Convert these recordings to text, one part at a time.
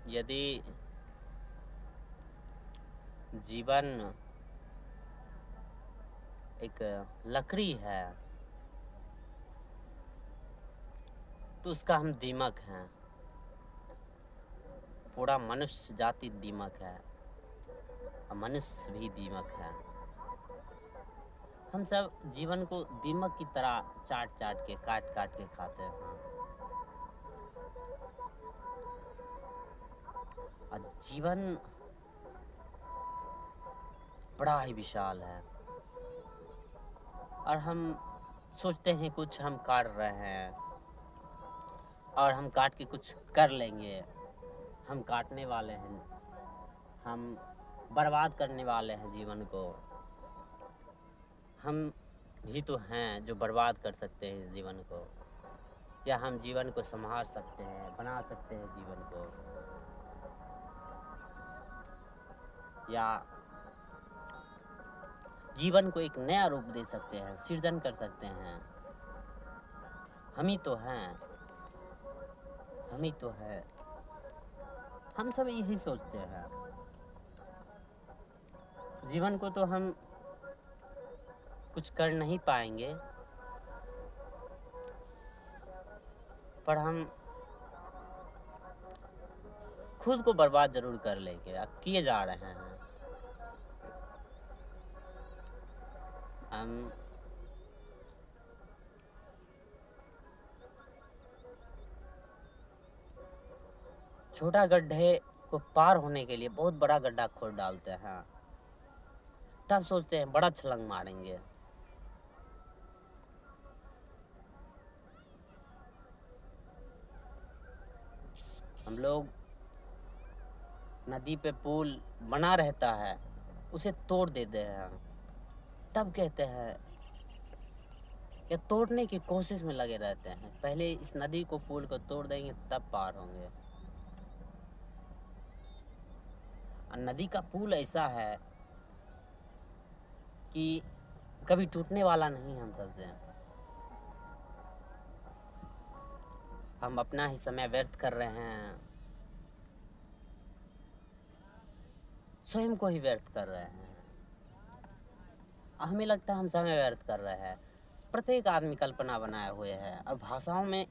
यदि जीवन एक लकड़ी है तो उसका हम दीमक हैं। पूरा मनुष्य जाति दीमक है और मनुष्य भी दीमक है। हम सब जीवन को दीमक की तरह चाट चाट के काट काट के खाते हैं और जीवन बड़ा ही विशाल है और हम सोचते हैं कुछ हम काट रहे हैं और हम काट के कुछ कर लेंगे। हम काटने वाले हैं, हम बर्बाद करने वाले हैं जीवन को। हम भी तो हैं जो बर्बाद कर सकते हैं इस जीवन को, या हम जीवन को संभाल सकते हैं, बना सकते हैं जीवन को, या जीवन को एक नया रूप दे सकते हैं, सृजन कर सकते हैं। हम ही तो हैं, हम ही तो है। हम सब यही सोचते हैं। जीवन को तो हम कुछ कर नहीं पाएंगे, पर हम खुद को बर्बाद जरूर कर लेंगे, अब किए जा रहे हैं। हम छोटा गड्ढे को पार होने के लिए बहुत बड़ा गड्ढा खोद डालते हैं, तब सोचते हैं बड़ा छलांग मारेंगे। हम लोग नदी पे पुल बना रहता है, उसे तोड़ देते हैं, तब कहते हैं या तोड़ने की कोशिश में लगे रहते हैं। पहले इस नदी को, पुल को तोड़ देंगे तब पार होंगे। और नदी का पुल ऐसा है कि कभी टूटने वाला नहीं। हम सबसे हम अपना ही समय व्यर्थ कर रहे हैं, स्वयं को ही व्यर्थ कर रहे हैं। हमें लगता है हम समय व्यर्थ कर रहे हैं। प्रत्येक आदमी कल्पना बनाए हुए है और भाषाओं में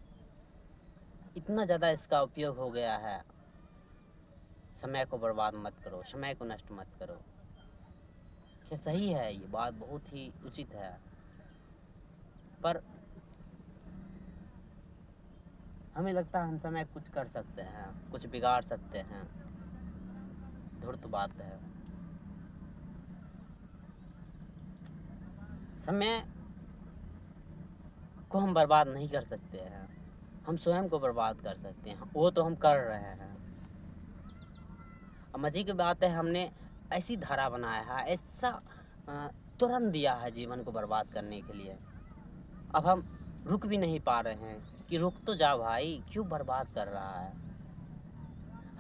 इतना ज़्यादा इसका उपयोग हो गया है। समय को बर्बाद मत करो, समय को नष्ट मत करो। ये सही है, ये बात बहुत ही उचित है, पर हमें लगता है हम समय कुछ कर सकते हैं, कुछ बिगाड़ सकते हैं। धूर्त बात है। समय को हम बर्बाद नहीं कर सकते हैं, हम स्वयं को बर्बाद कर सकते हैं। वो तो हम कर रहे हैं। अब मजे की बात है, हमने ऐसी धारा बनाया है, ऐसा तुरंत दिया है जीवन को बर्बाद करने के लिए। अब हम रुक भी नहीं पा रहे हैं कि रुक तो जा भाई, क्यों बर्बाद कर रहा है।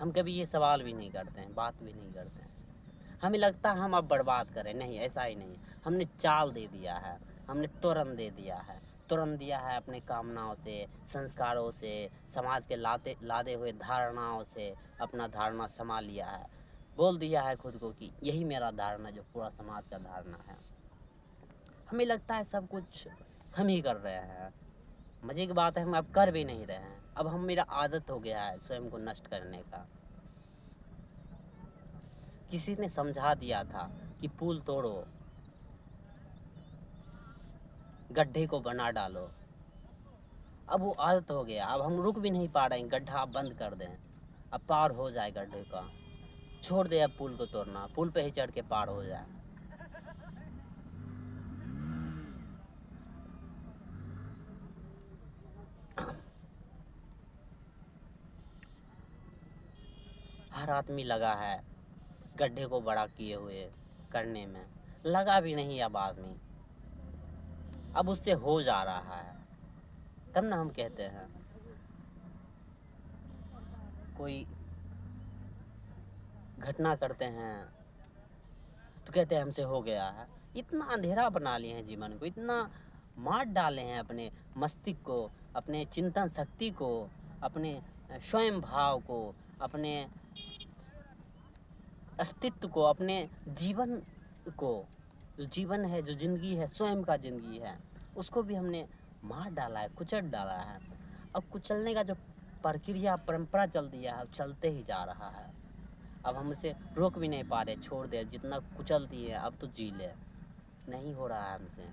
हम कभी ये सवाल भी नहीं करते हैं, बात भी नहीं करते हैं। हमें लगता है हम अब बर्बाद करें। नहीं, ऐसा ही नहीं। हमने चाल दे दिया है, हमने तुरंत दे दिया है। तुरंत दिया है अपने कामनाओं से, संस्कारों से, समाज के लादे हुए धारणाओं से अपना धारणा संभाल लिया है। बोल दिया है खुद को कि यही मेरा धारणा, जो पूरा समाज का धारणा है। हमें लगता है सब कुछ हम ही कर रहे हैं। मजे की बात है, हम अब कर भी नहीं रहे हैं। अब हम, मेरा आदत हो गया है स्वयं को नष्ट करने का। किसी ने समझा दिया था कि पुल तोड़ो, गड्ढे को बना डालो। अब वो आदत हो गया। अब हम रुक भी नहीं पा रहे हैं, गड्ढा बंद कर दें, अब पार हो जाए गड्ढे का। छोड़ दे अब पुल को तोड़ना, पुल पे ही चढ़ के पार हो जाए। हर आदमी लगा है गड्ढे को बड़ा किए हुए करने में। लगा भी नहीं अब आदमी, अब उससे हो जा रहा है। तब ना हम कहते हैं, कोई घटना करते हैं तो कहते हैं हमसे हो गया है। इतना अंधेरा बना लिए हैं जीवन को, इतना मार डाले हैं अपने मस्तिष्क को, अपने चिंतन शक्ति को, अपने स्वयं भाव को, अपने अस्तित्व को, अपने जीवन को, जो जीवन है, जो ज़िंदगी है, स्वयं का ज़िंदगी है, उसको भी हमने मार डाला है, कुचल डाला है। अब कुचलने का जो प्रक्रिया, परंपरा चल दिया है, चलते ही जा रहा है। अब हम उसे रोक भी नहीं पा रहे, छोड़ दे, जितना कुचल दिए अब तो जी ले, नहीं हो रहा है हमसे।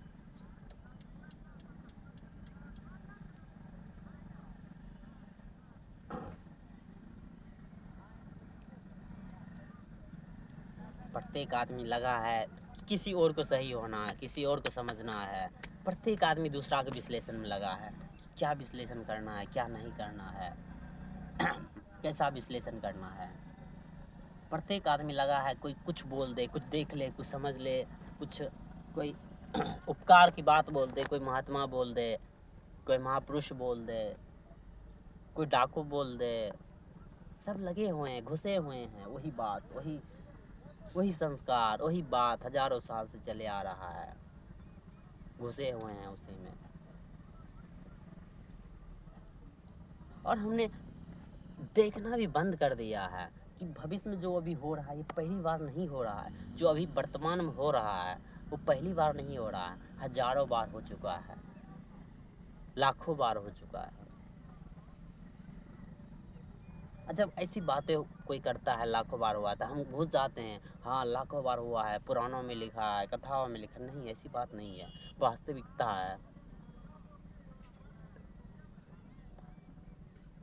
प्रत्येक आदमी लगा है किसी और को सही होना है, किसी और को समझना है। प्रत्येक आदमी दूसरा के विश्लेषण में लगा है, क्या विश्लेषण करना है, क्या नहीं करना है, कैसा विश्लेषण करना है। प्रत्येक आदमी लगा है, कोई कुछ बोल दे, कुछ देख ले, कुछ समझ ले, कुछ कोई उपकार की बात बोल दे, कोई महात्मा बोल दे, कोई महापुरुष बोल दे, कोई डाकू बोल दे। सब लगे हुए हैं, घुसे हुए हैं, वही बात, वही संस्कार, वही बात हजारों साल से चले आ रहा है, घुसे हुए हैं उसी में। और हमने देखना भी बंद कर दिया है कि भविष्य में जो अभी हो रहा है, ये पहली बार नहीं हो रहा है। जो अभी वर्तमान में हो रहा है वो पहली बार नहीं हो रहा है, हजारों बार हो चुका है, लाखों बार हो चुका है। जब ऐसी बातें कोई करता है लाखों बार हुआ था, हम घुस जाते हैं, हाँ लाखों बार हुआ है, पुराणों में लिखा है, कथाओं में लिखा। नहीं, ऐसी बात नहीं है, वास्तविकता है।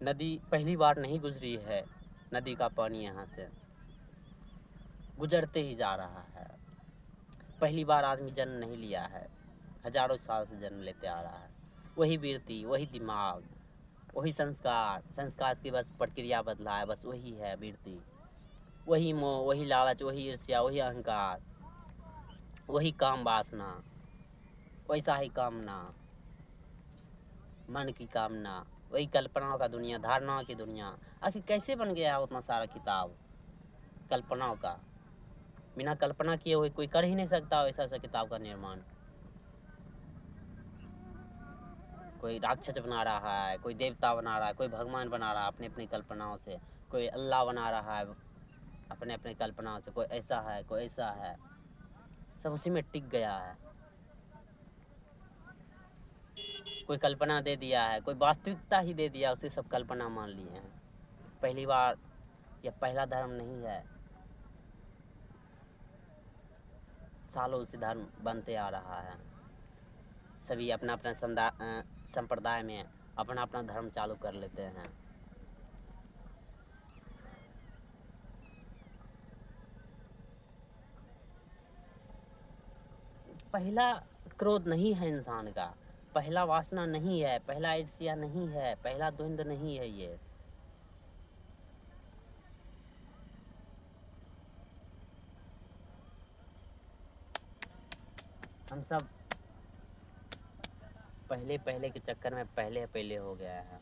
नदी पहली बार नहीं गुजरी है, नदी का पानी यहाँ से गुजरते ही जा रहा है। पहली बार आदमी जन्म नहीं लिया है, हजारों साल से जन्म लेते आ रहा है। वही वीरती, वही दिमाग, वही संस्कार, संस्कार की बस प्रक्रिया बदला है, बस वही है वीरती। वही मोह, वही लालच, वही ईर्ष्या, वही अहंकार, वही काम वासना, वैसा ही कामना, मन की कामना, वही कल्पनाओं का दुनिया, धारणाओं की दुनिया। आखिर कैसे बन गया है उतना सारा किताब कल्पनाओं का? बिना कल्पना किए हुए कोई कर ही नहीं सकता वैसा सा किताब का निर्माण। कोई राक्षस बना रहा है, कोई देवता बना रहा है, कोई भगवान बना रहा है अपनी अपनी कल्पनाओं से, कोई अल्लाह बना रहा है अपने अपने कल्पनाओं से, कोई ऐसा है, कोई ऐसा है, सब उसी में टिक गया है। कोई कल्पना दे दिया है, कोई वास्तविकता ही दे दिया, उसे सब कल्पना मान लिए हैं। पहली बार यह पहला धर्म नहीं है, सालों से धर्म बनते आ रहा है। सभी अपना अपना संप्रदाय में अपना अपना धर्म चालू कर लेते हैं। पहला क्रोध नहीं है इंसान का, पहला वासना नहीं है, पहला ईर्ष्या नहीं है, पहला द्वंद नहीं है ये। हम सब पहले पहले के चक्कर में पहले पहले हो गया है।